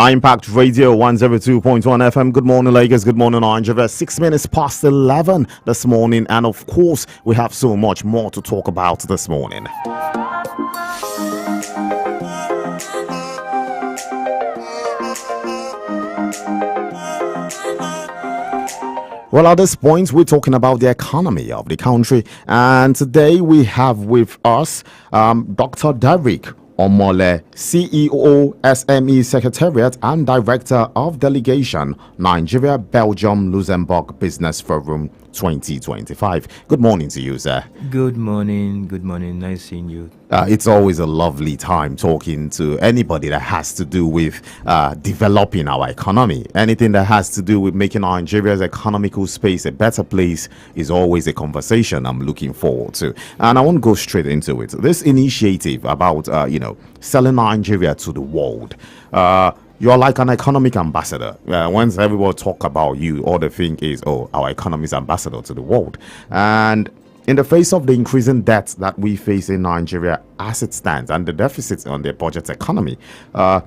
Impact Radio 102.1 FM. Good morning, Lagos. Good morning, Nigeria. 6 minutes past 11 this morning. And of course, we have so much more to talk about this morning. Well, at this point, we're talking about the economy of the country. And today we have with us Dr. Derrick Omole, CEO, SME Secretariat and Director of Delegation, Nigeria, Belgium, Luxembourg Business Forum 2025. Good morning to you, sir. Good morning. Good morning. Nice seeing you. It's always a lovely time talking to anybody that has to do with developing our economy. Anything that has to do with making Nigeria's economical space a better place is always a conversation I'm looking forward to. And I want to go straight into it. This initiative about, selling Nigeria to the world. You're like an economic ambassador. Once everyone talk about you, all they think is, our economy is ambassador to the world. And in the face of the increasing debt that we face in Nigeria as it stands and the deficits on the budget economy, for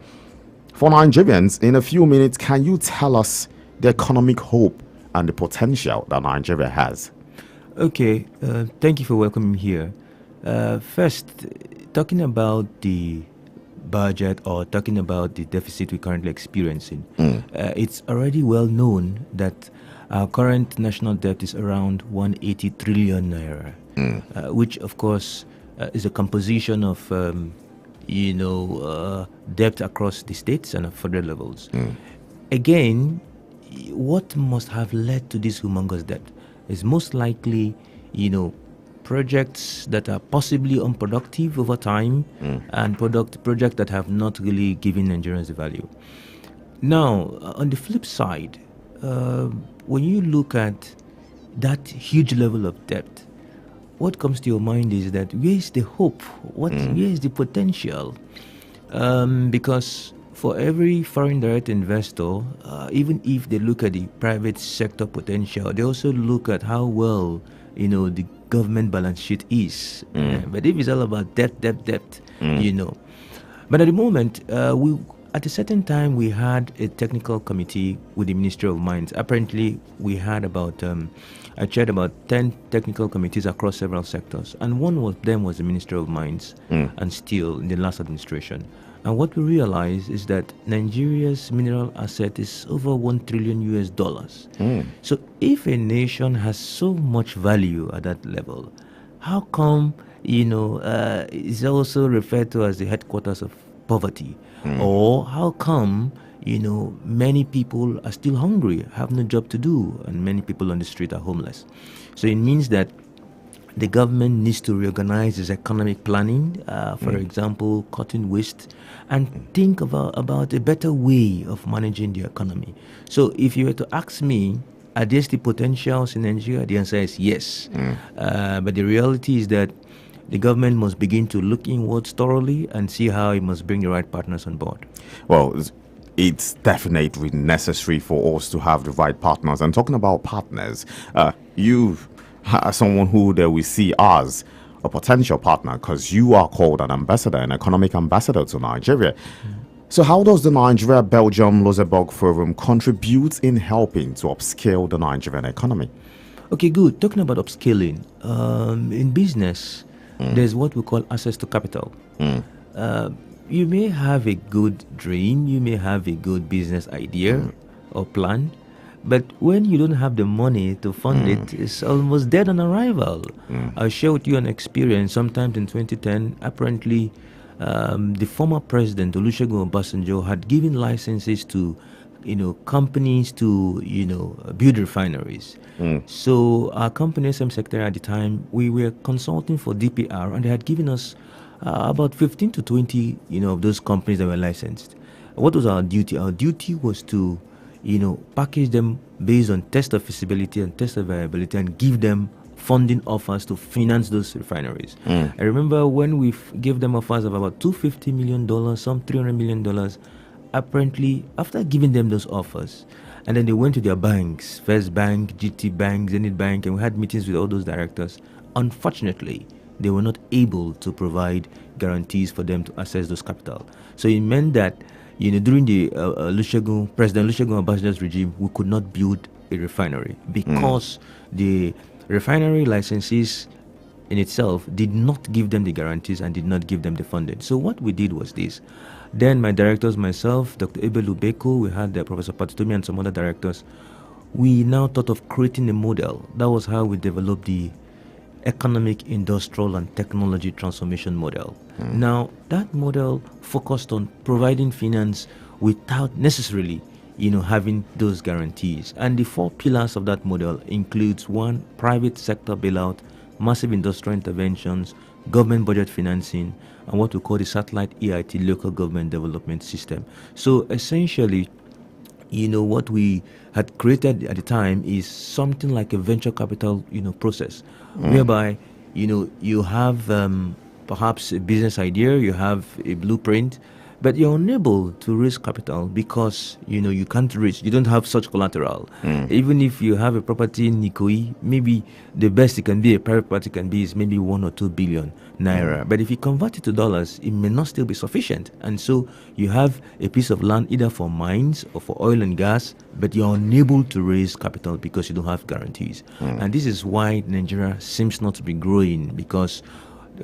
Nigerians, in a few minutes, can you tell us the economic hope and the potential that Nigeria has? Okay. Thank you for welcoming me here. First, talking about the budget or talking about the deficit we're currently experiencing, it's already well known that our current national debt is around 180 trillion naira, which of course is a composition of debt across the states and at federal levels. Again, what must have led to this humongous debt is most likely, projects that are possibly unproductive over time and projects that have not really given Nigerians the value. Now, on the flip side, when you look at that huge level of debt, what comes to your mind is that where is the hope? Where is the potential? Because for every foreign direct investor, even if they look at the private sector potential, they also look at how well the government balance sheet is. But if it's all about debt, But at the moment, at a certain time, we had a technical committee with the Ministry of Mines. Apparently, we had I chaired about 10 technical committees across several sectors. And one of them was the Ministry of Mines and Steel in the last administration. And what we realized is that Nigeria's mineral asset is over $1 trillion US. So if a nation has so much value at that level, how come, it's also referred to as the headquarters of poverty? Or how come, many people are still hungry, have no job to do, and many people on the street are homeless? So it means that the government needs to reorganize its economic planning, for example, cutting waste, and think about a better way of managing the economy. So if you were to ask me, are there the potentials in Nigeria? The answer is yes. But the reality is that the government must begin to look inwards thoroughly and see how it must bring the right partners on board. Well, it's definitely necessary for us to have the right partners. And talking about partners, you are someone who we see as a potential partner because you are called an ambassador, an economic ambassador to Nigeria. So how does the Nigeria Belgium Luxembourg Forum contribute in helping to upscale the Nigerian economy? Okay, good. Talking about upscaling, in business, there's what we call access to capital. You may have a good dream, you may have a good business idea or plan, but when you don't have the money to fund it, it's almost dead on arrival. I'll share with you an experience. Sometimes in 2010, apparently, the former president, Olusegun Obasanjo, had given licenses to, companies to, build refineries. So our company, SM Secretary at the time, we were consulting for DPR, and they had given us about 15 to 20, of those companies that were licensed. What was our duty? Our duty was to, package them based on test of feasibility and test of viability and give them funding offers to finance those refineries. I remember when we gave them offers of about $250 million, some $300 million. Apparently, after giving them those offers, and then they went to their banks, First Bank, GT Bank, Zenith Bank, and we had meetings with all those directors. Unfortunately, they were not able to provide guarantees for them to access those capital. So it meant that during the President Olusegun Obasanjo's regime, we could not build a refinery because the refinery licenses in itself did not give them the guarantees and did not give them the funding. So what we did was this. Then my directors, myself, Dr. Ebelu Beko, we had Professor Patutomi and some other directors. We now thought of creating a model. That was how we developed the economic, industrial, and technology transformation model. Now, that model focused on providing finance without necessarily, having those guarantees. And the 4 pillars of that model includes: 1, private sector bailout; massive industrial interventions; government budget financing; and what we call the satellite EIT, local government development system. So essentially, what we had created at the time is something like a venture capital, process, whereby, you have perhaps a business idea, you have a blueprint, but you're unable to raise capital because, you can't reach, you don't have such collateral. Even if you have a property in Nikoi, maybe the best it can be, a private property can be, is maybe 1 or 2 billion naira. But if you convert it to dollars, it may not still be sufficient. And so you have a piece of land either for mines or for oil and gas, but you're unable to raise capital because you don't have guarantees. And this is why Nigeria seems not to be growing, because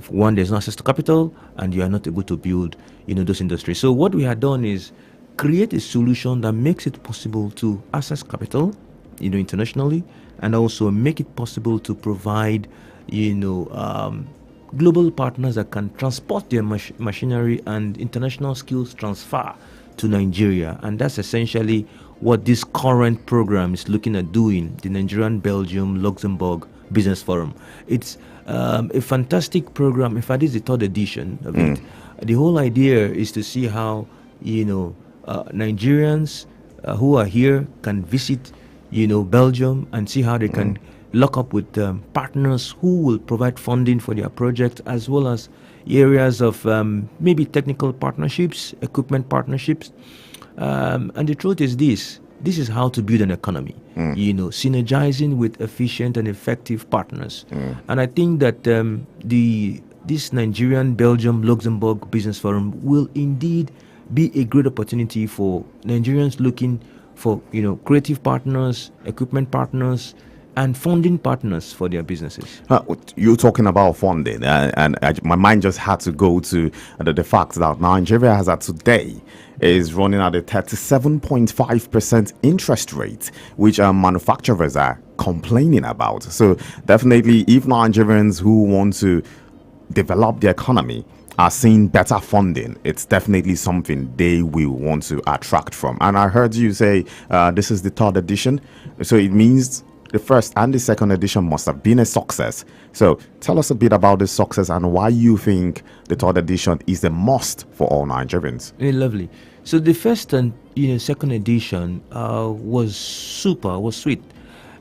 1, there's no access to capital, and you are not able to build, those industries. So what we had done is create a solution that makes it possible to access capital, internationally, and also make it possible to provide, global partners that can transport their machinery and international skills transfer to Nigeria. And that's essentially what this current program is looking at doing, the Nigerian Belgium Luxembourg Business Forum. It's a fantastic program. In fact, it's the 3rd edition of it. The whole idea is to see how, Nigerians who are here can visit, Belgium, and see how they can lock up with partners who will provide funding for their project, as well as areas of maybe technical partnerships, equipment partnerships. And the truth is this is how to build an economy, synergizing with efficient and effective partners. And I think that this Nigerian Belgium Luxembourg Business Forum will indeed be a great opportunity for Nigerians looking for, creative partners, equipment partners, and funding partners for their businesses. You're talking about funding, my mind just had to go to the fact that Nigeria has today is running at a 37.5% interest rate, which manufacturers are complaining about. So definitely, if Nigerians who want to develop the economy are seeing better funding, it's definitely something they will want to attract from. And I heard you say this is the 3rd edition, so it means the 1st and the 2nd edition must have been a success. So tell us a bit about the success and why you think the 3rd edition is a must for all Nigerians. Lovely. So the 1st and 2nd edition was sweet,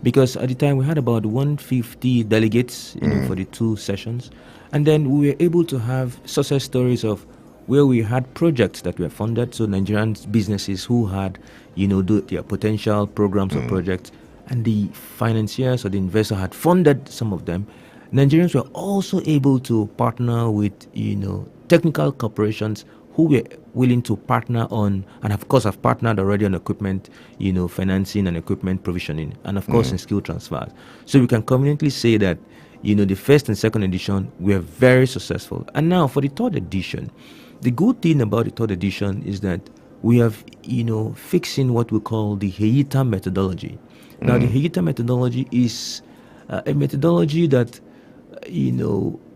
because at the time we had about 150 delegates for the 2 sessions, and then we were able to have success stories of where we had projects that were funded. So Nigerian businesses who had their potential programs or projects, and the financiers or the investor had funded some of them. Nigerians were also able to partner with technical corporations who were willing to partner on, and of course have partnered already on equipment, financing and equipment provisioning, and of course in skill transfers. So we can confidently say that the 1st and 2nd edition were very successful. And now for the 3rd edition, the good thing about the 3rd edition is that we have fixing what we call the HEITA methodology. Now the HEITA methodology is a methodology that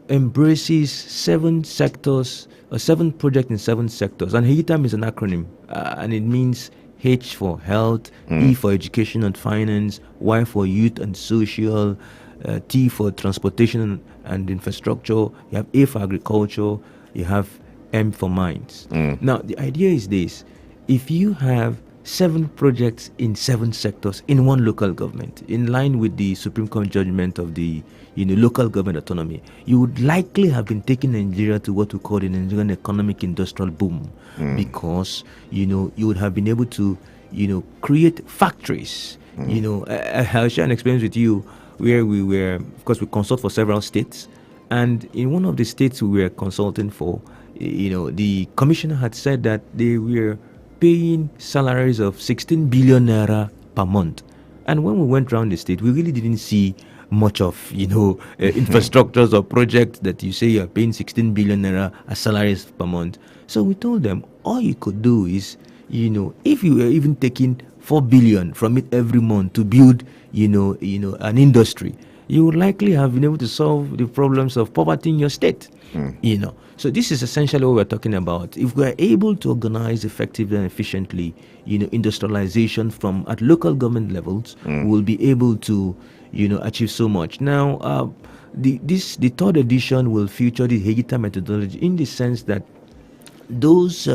embraces 7 sectors, or 7 projects in 7 sectors. And HEITA is an acronym, and it means H for health, E for education and finance, Y for youth and social, T for transportation and infrastructure, you have A for agriculture, you have M for mines. Now the idea is this: if you have 7 projects in 7 sectors in one local government, in line with the Supreme Court judgment of the local government autonomy, you would likely have been taking Nigeria to what we call the Nigerian economic industrial boom, because you would have been able to create factories. I'll share an experience with you where we were, of course, we consult for several states, and in one of the states we were consulting for, the commissioner had said that they were paying salaries of 16 billion naira per month. And when we went around the state, we really didn't see much of, infrastructures or projects that you say you're paying 16 billion naira as salaries per month. So we told them all you could do is, if you were even taking 4 billion from it every month to build, an industry, you would likely have been able to solve the problems of poverty in your state. So this is essentially what we're talking about. If we're able to organize effectively and efficiently, industrialization from at local government levels, we'll be able to, achieve so much. Now, the third edition will feature the Hegita methodology in the sense that those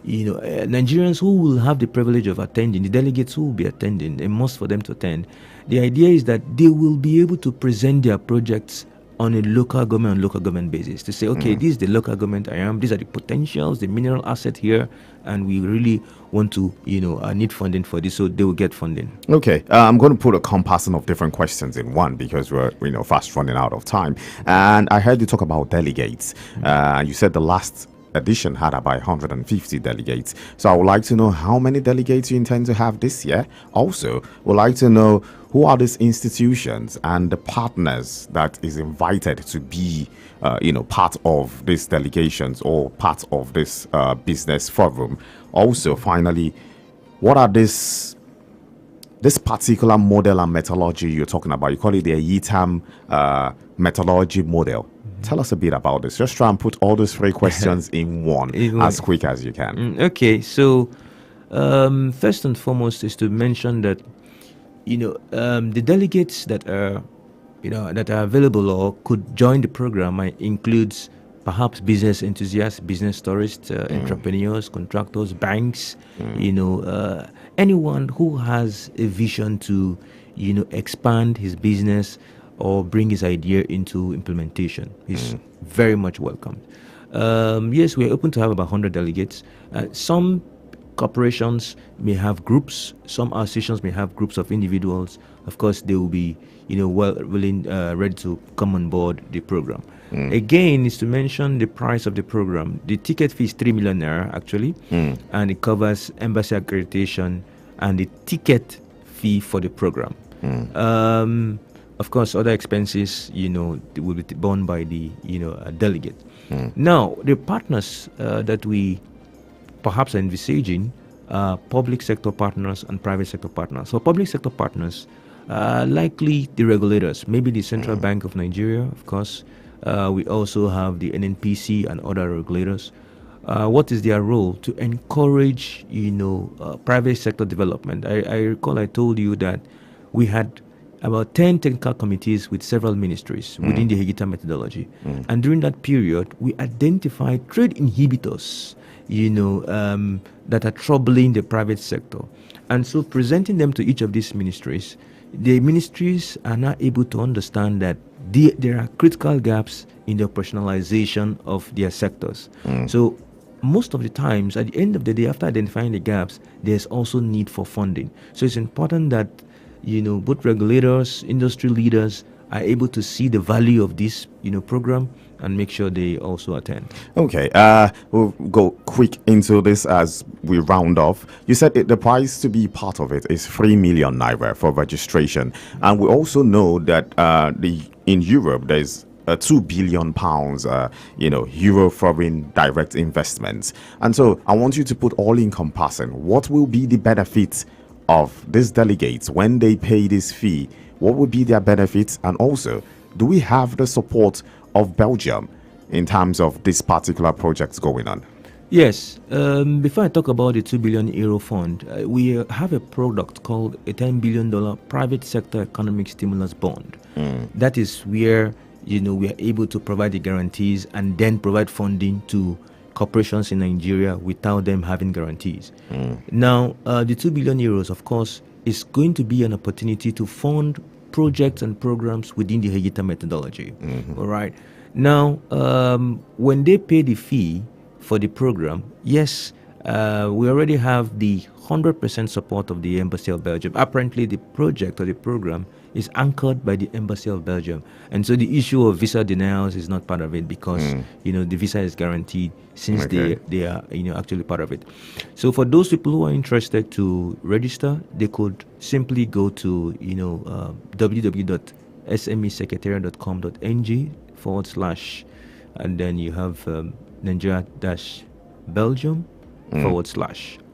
Nigerians who will have the privilege of attending, the delegates who will be attending, a must for them to attend. The idea is that they will be able to present their projects on a local government basis to say, okay, this is the local government I am, these are the potentials, the mineral asset here, and we really want to, need funding for this, so they will get funding. Okay, I'm going to put a compassing of different questions in one because we're, fast running out of time. And I heard you talk about delegates. You said the last edition had about 150 delegates. So I would like to know how many delegates you intend to have this year. Also, would like to know who are these institutions and the partners that is invited to be, part of these delegations or part of this business forum. Also, finally, what are this particular model and methodology you're talking about? You call it the YITAM methodology model. Tell us a bit about this. Just try and put all those three questions in one as quick as you can. Okay, so first and foremost is to mention that the delegates that are available or could join the program includes perhaps business enthusiasts, business tourists, entrepreneurs, contractors, banks, anyone who has a vision to expand his business or bring his idea into implementation. He's very much welcome. Yes, we are open to have about 100 delegates. Some corporations may have groups, some associations may have groups of individuals. Of course, they will be, ready to come on board the program. Again, is to mention the price of the program. The ticket fee is 3 million naira actually, and it covers embassy accreditation and the ticket fee for the program. Of course, other expenses, will be borne by the, delegate. Now, the partners that we perhaps are envisaging are public sector partners and private sector partners. So, public sector partners, likely the regulators, maybe the Central Bank of Nigeria, of course. We also have the NNPC and other regulators. What is their role? To encourage, private sector development. I recall I told you that we had about 10 technical committees with several ministries within the Hegita methodology. And during that period, we identified trade inhibitors, that are troubling the private sector. And so presenting them to each of these ministries, the ministries are now able to understand that there are critical gaps in the operationalization of their sectors. So most of the times, at the end of the day, after identifying the gaps, there's also need for funding. So it's important that both regulators, industry leaders are able to see the value of this, program and make sure they also attend. Okay, we'll go quick into this as we round off. You said the price to be part of it is 3 million naira for registration, and we also know that in Europe there's 2 billion pounds, euro foreign direct investments, and so I want you to put all encompassing. What will be the benefits of these delegates when they pay this fee? What would be their benefits? And also, do we have the support of Belgium in terms of this particular projects going on? Yes. Before I talk about the 2 billion euro fund, we have a product called a $10 billion private sector economic stimulus bond. That is where we are able to provide the guarantees and then provide funding to corporations in Nigeria without them having guarantees. Now, the 2 billion euros, of course, is going to be an opportunity to fund projects and programs within the Hegita methodology. All right. Now, when they pay the fee for the program, yes, We already have the 100% support of the Embassy of Belgium. Apparently, the project or the program is anchored by the Embassy of Belgium, and so the issue of visa denials is not part of it because the visa is guaranteed since they are actually part of it. So for those people who are interested to register, they could simply go to www.smesecretariat.com.ng / and then you have Nigeria-Belgium /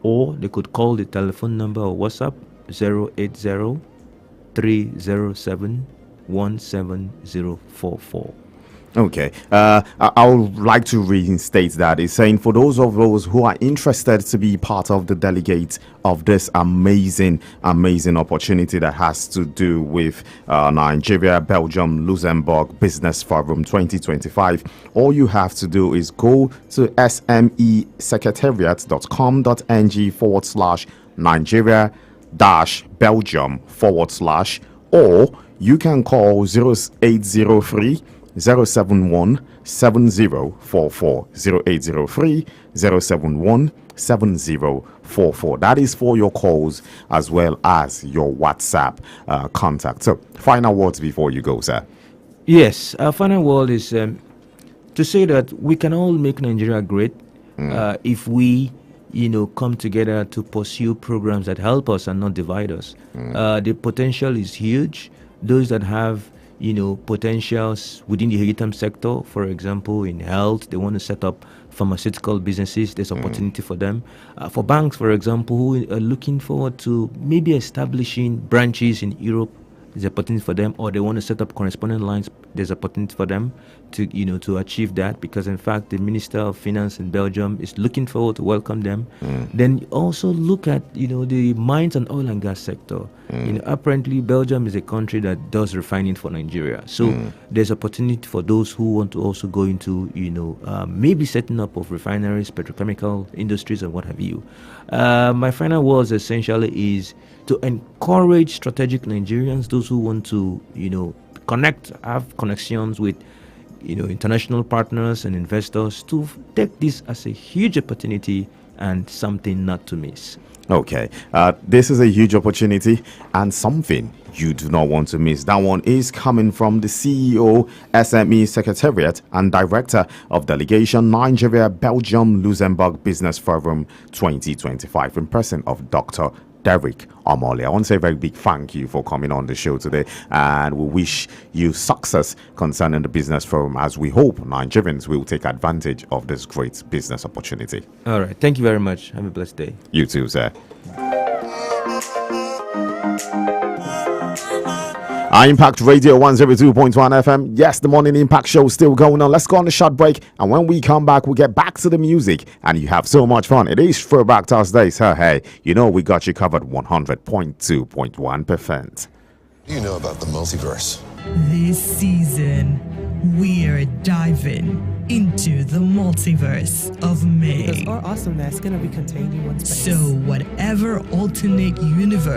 or they could call the telephone number or WhatsApp 080 307 17044. Okay. I would like to reinstate that. It's saying for those of those who are interested to be part of the delegates of this amazing opportunity that has to do with Nigeria, Belgium, Luxembourg Business Forum 2025, all you have to do is go to smesecretariat.com.ng / Nigeria-Belgium / or you can call 0803 071 7044 0803 071 7044. That is for your calls as well as your WhatsApp contact. So, final words before you go, sir. Yes, our final word is to say that we can all make Nigeria great if we come together to pursue programs that help us and not divide us. The potential is huge. Those that have potentials within the heritage sector, for example, in health, they want to set up pharmaceutical businesses, there's opportunity for them. For banks, for example, who are looking forward to maybe establishing branches in Europe, there's opportunity for them, or they want to set up correspondent lines, there's opportunity for them to achieve that, because in fact the Minister of Finance in Belgium is looking forward to welcome them. Then also look at the mines and oil and gas sector. Apparently Belgium is a country that does refining for Nigeria, so there's opportunity for those who want to also go into maybe setting up of refineries, petrochemical industries, and what have you. My final words essentially is to encourage strategic Nigerians, those who want to have connections with international partners and investors, to take this as a huge opportunity and something not to miss. Okay, this is a huge opportunity and something you do not want to miss. That one is coming from the CEO, SME Secretariat and Director of Delegation Nigeria Belgium Luxembourg Business Forum 2025, in person of Dr. Derrick Omorley. I want to say a very big thank you for coming on the show today, and we wish you success concerning the business forum, as we hope Nigerians will take advantage of this great business opportunity. All right, thank you very much. Have a blessed day. You too, sir. Impact Radio 102.1 FM. Yes, the Morning Impact Show is still going on. Let's go on a short break, and when we come back, we'll get back to the music, and you have so much fun. It is Throwback Thursdays. Hey, we got you covered 100.2.1%. Do you know about the multiverse? This season, we are diving into the multiverse of May. Because our awesomeness is going to be contained in one space. So whatever alternate universe